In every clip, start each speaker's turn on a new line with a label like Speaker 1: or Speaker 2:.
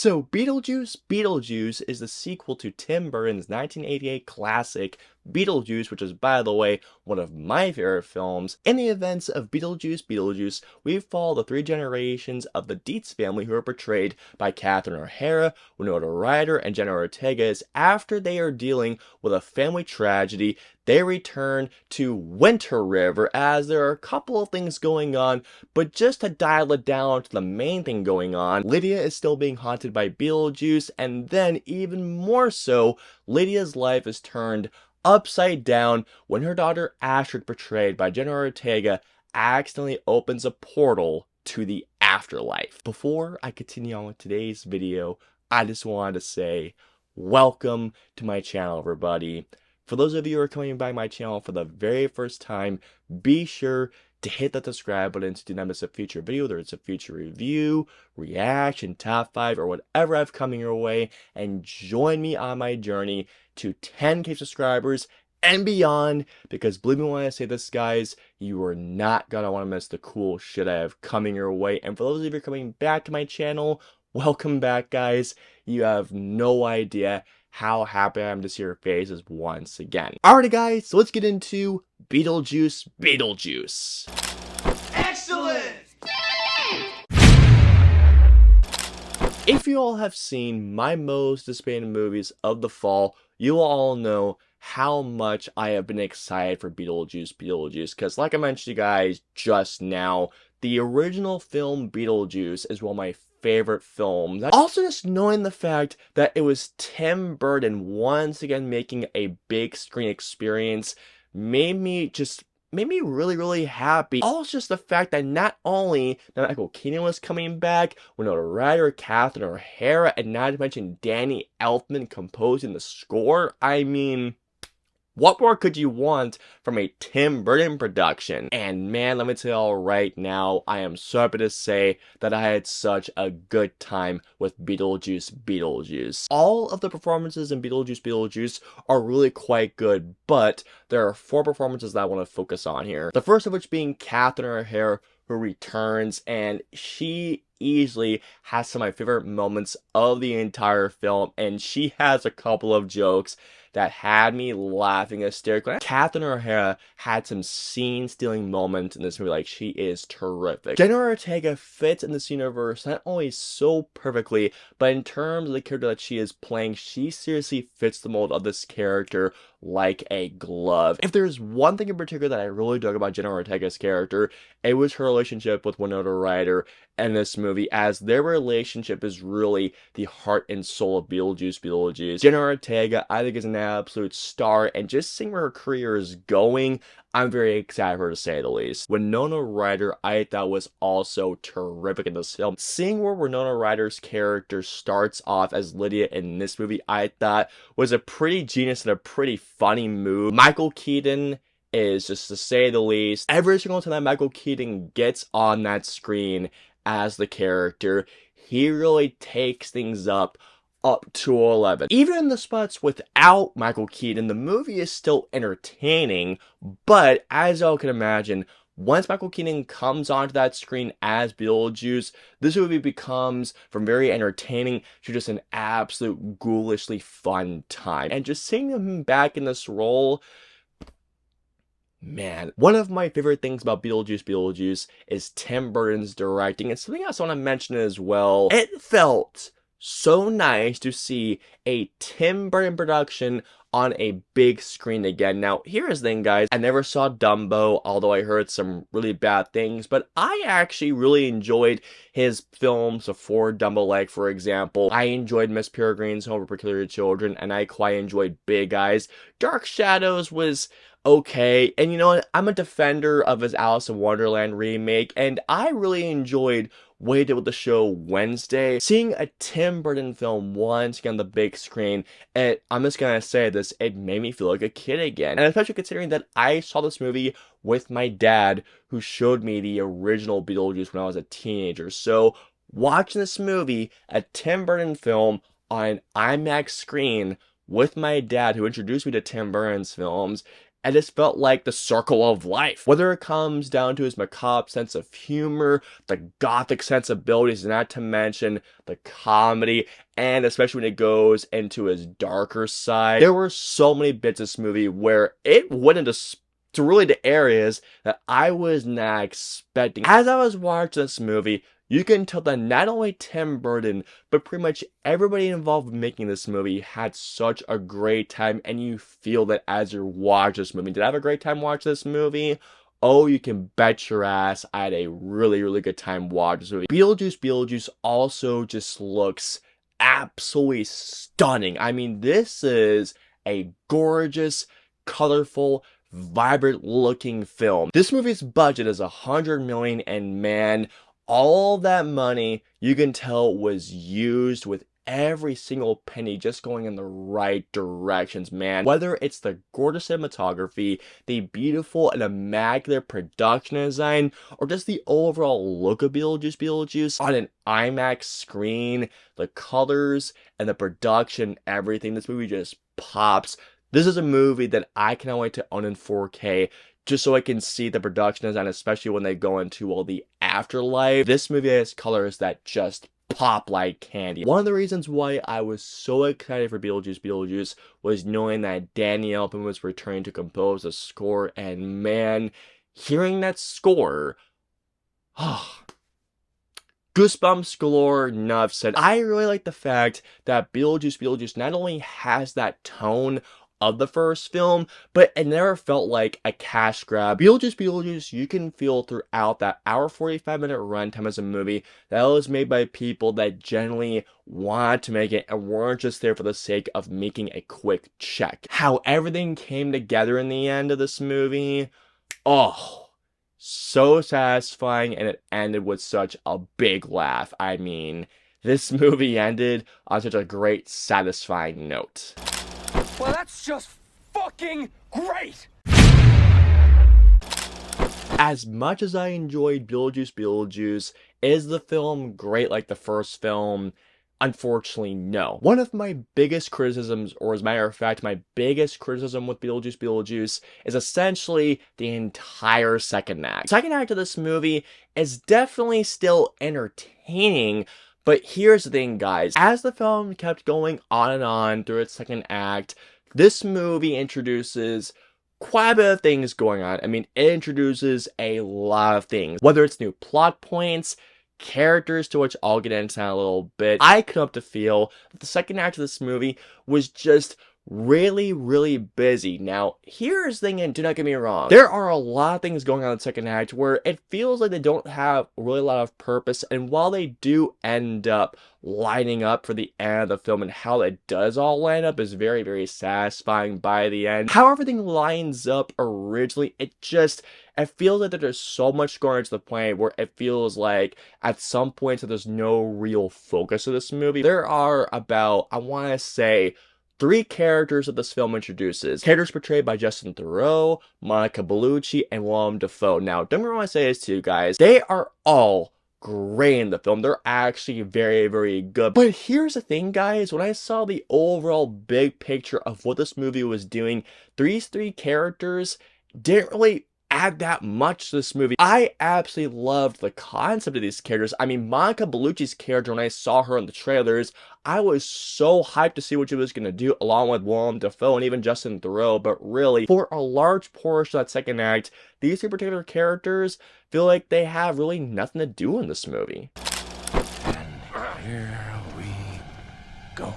Speaker 1: So, Beetlejuice is the sequel to Tim Burton's 1988 classic, Beetlejuice, which is, by the way, one of my favorite films. In the events of Beetlejuice, we follow the three generations of the Dietz family who are portrayed by Catherine O'Hara, Winona Ryder, and Jenna Ortega as after they are dealing with a family tragedy, they return to Winter River as there are a couple of things going on, but just to dial it down to the main thing going on, Lydia is still being haunted by Beetlejuice, and then even more so, Lydia's life is turned upside down when her daughter Astrid, portrayed by Jenna Ortega, accidentally opens a portal to the afterlife. Before I continue on with today's video, I just wanted to say, welcome to my channel, everybody. For those of you who are coming by my channel for the very first time, be sure to hit that subscribe button to do not miss a future video, whether it's a future review, reaction, top 5, or whatever I have coming your way, and join me on my journey to 10K subscribers and beyond, because believe me when I say this, guys, you are not gonna want to miss the cool shit I have coming your way. And for those of you who are coming back to my channel, welcome back, guys. You have no idea how happy I am to see your faces once again. Alrighty, guys, so let's get into Beetlejuice.
Speaker 2: Excellent!
Speaker 1: If you all have seen my most anticipated movies of the fall, you will all know how much I have been excited for Beetlejuice, because like I mentioned to you guys just now, the original film Beetlejuice is one of my favorite films. Also, just knowing the fact that it was Tim Burton once again making a big screen experience made me really happy. Also, just the fact that not only that Michael Keaton was coming back, Winona Ryder, Catherine O'Hara, and not to mention Danny Elfman composing the score. I mean, what more could you want from a Tim Burton production? And man, let me tell you all right now, I am so happy to say that I had such a good time with Beetlejuice. All of the performances in Beetlejuice are really quite good, but there are 4 performances that I want to focus on here. The first of which being Catherine O'Hara, who returns, and she easily has some of my favorite moments of the entire film, and she has a couple of jokes that had me laughing hysterically. Catherine O'Hara had some scene-stealing moments in this movie, like she is terrific. Jenna Ortega fits in this universe not only so perfectly, but in terms of the character that she is playing, she seriously fits the mold of this character like a glove. If there's one thing in particular that I really dug about Jenna Ortega's character, it was her relationship with Winona Ryder in this movie, as their relationship is really the heart and soul of Beetlejuice. Jenna Ortega, I think, is an absolute star, and just seeing where her career is going, I'm very excited for her, to say the least. Winona Ryder, I thought, was also terrific in this film. Seeing where Winona Ryder's character starts off as Lydia in this movie, I thought was a pretty genius and a pretty funny move. Michael Keaton is, just to say the least, every single time that Michael Keaton gets on that screen as the character, he really takes things up to 11. Even in the spots without Michael Keaton, the movie is still entertaining, but as y'all can imagine, once Michael Keaton comes onto that screen as Beetlejuice, this movie becomes from very entertaining to just an absolute ghoulishly fun time. And just seeing him back in this role, man, one of my favorite things about Beetlejuice is Tim Burton's directing. And something else I want to mention as well, it felt so nice to see a Tim Burton production on a big screen again. Now, here's the thing, guys. I never saw Dumbo, although I heard some really bad things, but I actually really enjoyed his films before Dumbo, like, for example, I enjoyed Miss Peregrine's Home for Peculiar Children, and I quite enjoyed Big Eyes. Dark Shadows was okay, and you know what? I'm a defender of his Alice in Wonderland remake, and I really enjoyed what he did with the show Wednesday. Seeing a Tim Burton film once again on the big screen, I'm just gonna say this, it made me feel like a kid again. And especially considering that I saw this movie with my dad, who showed me the original Beetlejuice when I was a teenager. So watching this movie, a Tim Burton film on an IMAX screen with my dad, who introduced me to Tim Burton's films, and this felt like the circle of life. Whether it comes down to his macabre sense of humor, the gothic sensibilities, not to mention the comedy, and especially when it goes into his darker side, there were so many bits of this movie where it went to really the areas that I was not expecting. As I was watching this movie, you can tell that not only Tim Burton, but pretty much everybody involved in making this movie had such a great time, and you feel that as you watch this movie. Did I have a great time watching this movie? Oh, you can bet your ass I had a really, really good time watching this movie. Beetlejuice also just looks absolutely stunning. I mean, this is a gorgeous, colorful, vibrant looking film. This movie's budget is $100 million, and man, all that money, you can tell, was used with every single penny just going in the right directions, man. Whether it's the gorgeous cinematography, the beautiful and immaculate production design, or just the overall look of Beetlejuice on an IMAX screen, the colors and the production, everything, this movie just pops. This is a movie that I cannot wait to own in 4K, just so I can see the production design, especially when they go into all the afterlife. This movie has colors that just pop like candy. One of the reasons why I was so excited for Beetlejuice was knowing that Danny Elfman was returning to compose the score, and man, hearing that score, goosebumps galore. Enough said. I really like the fact that Beetlejuice not only has that tone of the first film, but it never felt like a cash grab. Beetlejuice, you can feel throughout that hour 45-minute runtime as a movie that was made by people that genuinely wanted to make it and weren't just there for the sake of making a quick check. How everything came together in the end of this movie, oh, so satisfying, and it ended with such a big laugh. I mean, this movie ended on such a great, satisfying note.
Speaker 2: Well, that's just fucking great!
Speaker 1: As much as I enjoyed Beetlejuice, is the film great like the first film? Unfortunately, no. One of my biggest criticisms, or as a matter of fact, my biggest criticism with Beetlejuice is essentially the entire second act. The second act of this movie is definitely still entertaining, but here's the thing, guys. As the film kept going on and on through its second act, this movie introduces quite a bit of things going on. I mean, it introduces a lot of things. Whether it's new plot points, characters, to which I'll get into in a little bit. I come up to feel that the second act of this movie was just really, really busy. Now, here's the thing, and do not get me wrong, there are a lot of things going on in the second act where it feels like they don't have really a lot of purpose, and while they do end up lining up for the end of the film, and how it does all line up is very, very satisfying by the end. How everything lines up originally, it feels like that there's so much going to the point where it feels like at some points that there's no real focus of this movie. There are about, I want to say, 3 characters that this film introduces. Characters portrayed by Justin Theroux, Monica Bellucci, and Willem Dafoe. Now, don't get me wrong when I say this to you guys, they are all great in the film. They're actually very, very good. But here's the thing, guys. When I saw the overall big picture of what this movie was doing, these 3 characters didn't really add that much to this movie. I absolutely loved the concept of these characters. I mean, Monica Bellucci's character, when I saw her in the trailers, I was so hyped to see what she was going to do, along with Willem Dafoe and even Justin Theroux. But really, for a large portion of that second act, these 2 particular characters feel like they have really nothing to do in this movie.
Speaker 2: And here we go.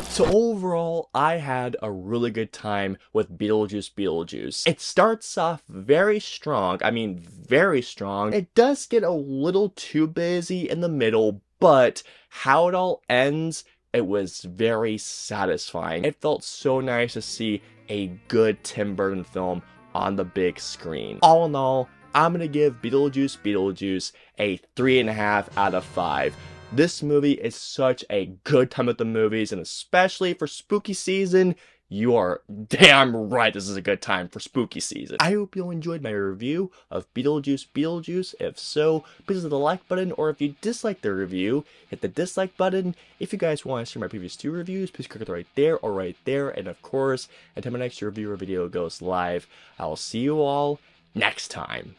Speaker 1: So overall, I had a really good time with Beetlejuice. It starts off very strong. I mean, very strong. It does get a little too busy in the middle, but how it all ends, it was very satisfying. It felt so nice to see a good Tim Burton film on the big screen. All in all, I'm gonna give Beetlejuice a 3.5 out of 5. This movie is such a good time at the movies, and especially for spooky season, you are damn right this is a good time for spooky season. I hope you all enjoyed my review of Beetlejuice. If so, please hit the like button, or if you dislike the review, hit the dislike button. If you guys want to see my previous 2 reviews, please click it right there or right there. And of course, until my next review or video goes live, I will see you all next time.